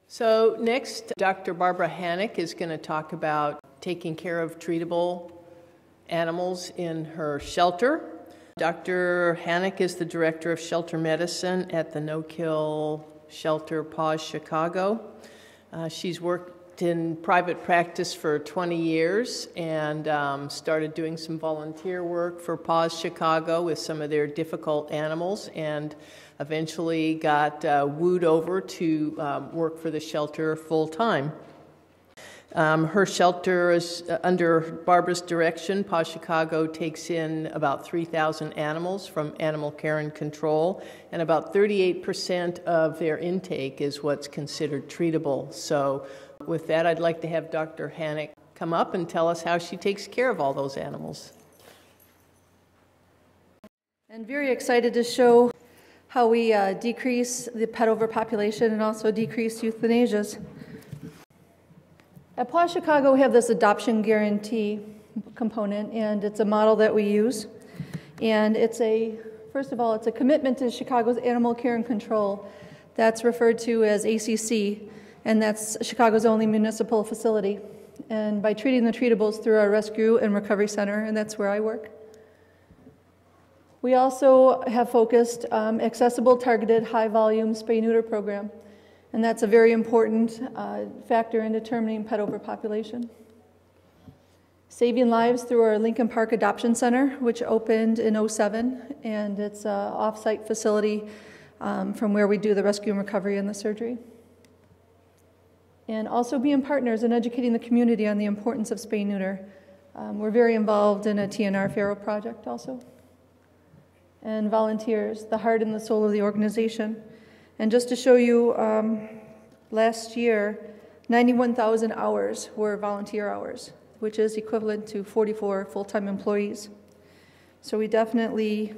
So next, Dr. Barbara Hanek is going to talk about taking care of treatable animals in her shelter. Dr. Hanek is the director of shelter medicine at the no-kill shelter PAWS Chicago. She's worked in private practice for 20 years and started doing some volunteer work for PAWS Chicago with some of their difficult animals, and eventually got wooed over to work for the shelter full-time. Her shelter is under Barbara's direction. PAWS Chicago takes in about 3,000 animals from animal care and control, and about 38% of their intake is what's considered treatable. So with that, I'd like to have Dr. Hanek come up and tell us how she takes care of all those animals. And very excited to show how we decrease the pet overpopulation and also decrease euthanasias. At PAWS Chicago, we have this adoption guarantee component, and it's a model that we use. And first of all, it's a commitment to Chicago's animal care and control. That's referred to as ACC, and that's Chicago's only municipal facility. And by treating the treatables through our rescue and recovery center, and that's where I work. We also have focused accessible, targeted, high-volume spay-neuter program, and that's a very important factor in determining pet overpopulation. Saving lives through our Lincoln Park Adoption Center, which opened in '07, and it's an off-site facility from where we do the rescue and recovery and the surgery. And also being partners and educating the community on the importance of spay-neuter. We're very involved in a TNR Pharaoh project also. And volunteers, the heart and the soul of the organization. And just to show you, last year, 91,000 hours were volunteer hours, which is equivalent to 44 full-time employees. So we definitely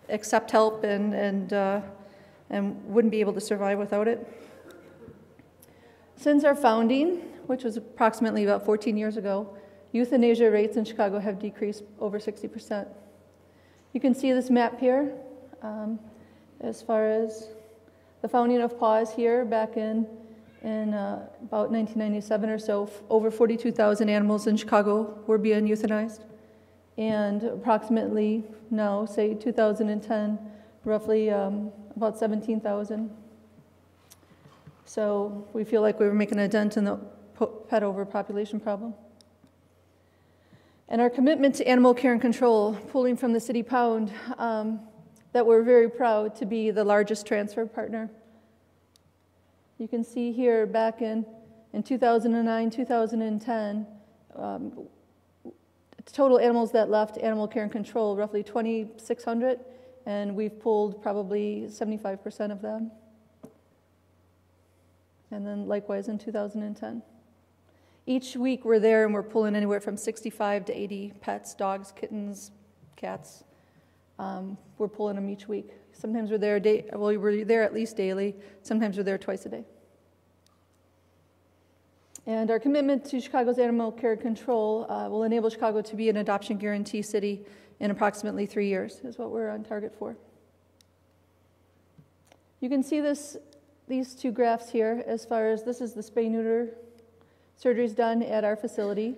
accept help and wouldn't be able to survive without it. Since our founding, which was approximately about 14 years ago, euthanasia rates in Chicago have decreased over 60%. You can see this map here as far as the founding of PAWS here back in about 1997 or so. Over 42,000 animals in Chicago were being euthanized. And approximately now, say 2010, roughly about 17,000. So we feel like we were making a dent in the pet overpopulation problem. And our commitment to animal care and control, pulling from the city pound, that we're very proud to be the largest transfer partner. You can see here back in 2009, 2010, total animals that left animal care and control, roughly 2,600, and we've pulled probably 75% of them. And then likewise in 2010. Each week we're there and we're pulling anywhere from 65 to 80 pets, dogs, kittens, cats. We're pulling them each week. Sometimes we're there we're there at least daily. Sometimes we're there twice a day. And our commitment to Chicago's animal care and control will enable Chicago to be an adoption guarantee city in approximately 3 years, is what we're on target for. You can see these two graphs here as far as this is the spay-neuter surgeries done at our facility,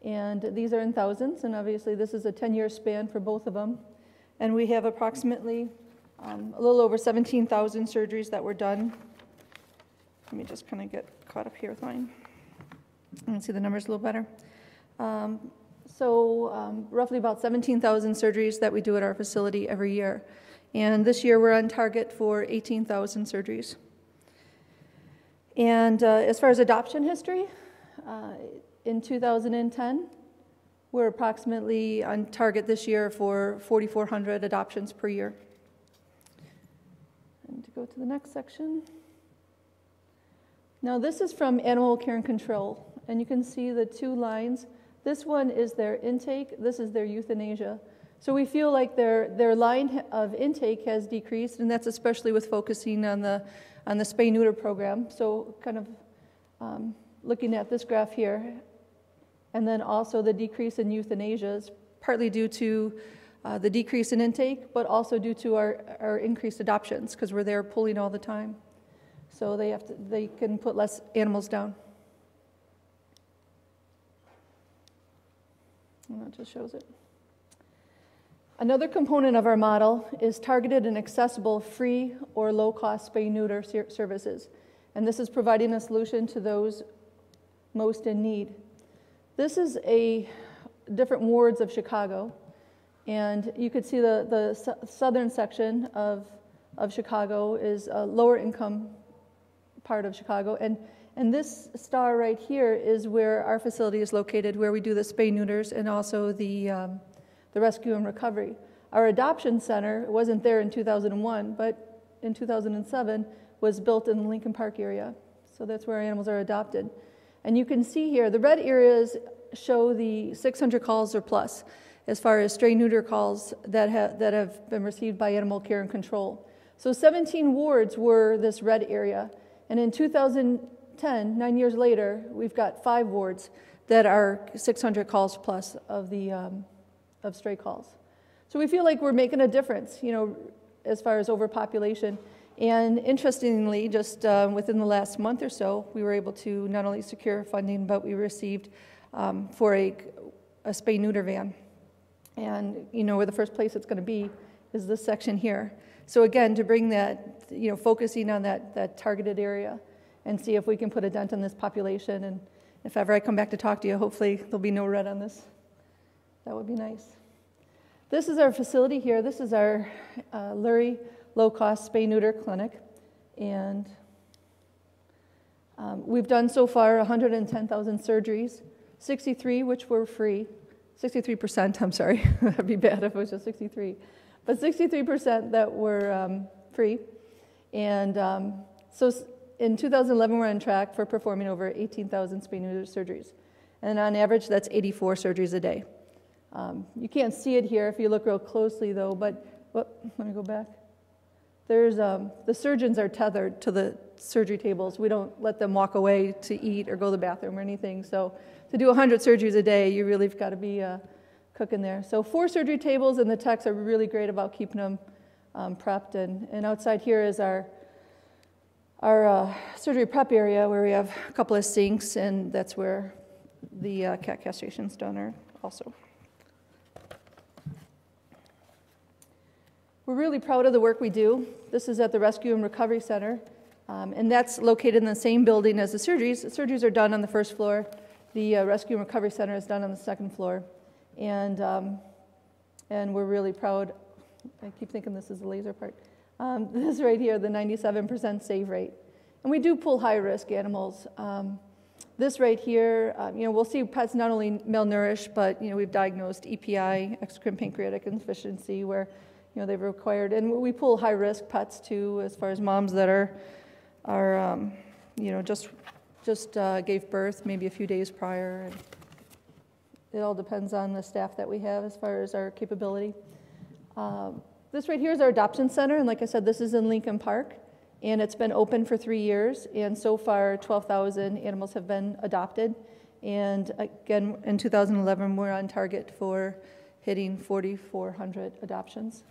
and these are in thousands, and obviously this is a 10-year span for both of them. And we have approximately a little over 17,000 surgeries that were done. Let me just kind of get caught up here with mine. You can see the numbers a little better. Roughly about 17,000 surgeries that we do at our facility every year. And this year we're on target for 18,000 surgeries. And as far as adoption history, in 2010, we're approximately on target this year for 4,400 adoptions per year. And to go to the next section. Now this is from animal care and control, and you can see the two lines. This one is their intake, this is their euthanasia. So we feel like their line of intake has decreased, and that's especially with focusing on the spay-neuter program. So kind of looking at this graph here, and then also the decrease in euthanasias, partly due to the decrease in intake, but also due to our increased adoptions, because we're there pulling all the time. So they can put less animals down. And that just shows it. Another component of our model is targeted and accessible free or low-cost spay-neuter services. And this is providing a solution to those most in need. This is a different wards of Chicago. And you could see the southern section of Chicago is a lower income part of Chicago. And this star right here is where our facility is located, where we do the spay-neuters and also the rescue and recovery. Our adoption center wasn't there in 2001, but in 2007 was built in the Lincoln Park area. So that's where our animals are adopted. And you can see here, the red areas show the 600 calls or plus, as far as stray-neuter calls that have been received by animal care and control. So 17 wards were this red area. And in 2010, 9 years later, we've got 5 wards that are 600 calls plus of stray calls. So we feel like we're making a difference, as far as overpopulation. And interestingly, just within the last month or so, we were able to not only secure funding, but we received for a spay-neuter van. And, where the first place it's going to be is this section here. So again, to bring that, focusing on that targeted area and see if we can put a dent in this population. And if ever I come back to talk to you, hopefully there'll be no red on this. That would be nice. This is our facility here. This is our Lurie low-cost spay-neuter clinic. And we've done so far 110,000 surgeries, 63 which were free. 63%, I'm sorry. That'd be bad if it was just 63. But 63% that were free. And so in 2011, we're on track for performing over 18,000 spay-neuter surgeries. And on average, that's 84 surgeries a day. You can't see it here if you look real closely, though, but let me go back. There's the surgeons are tethered to the surgery tables. We don't let them walk away to eat or go to the bathroom or anything. So to do 100 surgeries a day, you really have got to be cooking there. So 4 surgery tables, and the techs are really great about keeping them prepped. And outside here is our surgery prep area where we have a couple of sinks, and that's where the cat castration's done also. We're really proud of the work we do. This is at the Rescue and Recovery Center, and that's located in the same building as the surgeries. The surgeries are done on the first floor. The Rescue and Recovery Center is done on the second floor, and we're really proud. I keep thinking this is the laser part. This right here, the 97% save rate. And we do pull high-risk animals. This right here, we'll see pets not only malnourished, but, we've diagnosed EPI, exocrine pancreatic insufficiency, where, they've required, and we pull high-risk pets too, as far as moms that are just gave birth maybe a few days prior. And it all depends on the staff that we have as far as our capability. This right here is our adoption center, and like I said, this is in Lincoln Park, and it's been open for 3 years, and so far 12,000 animals have been adopted. And again, in 2011, we're on target for hitting 4,400 adoptions.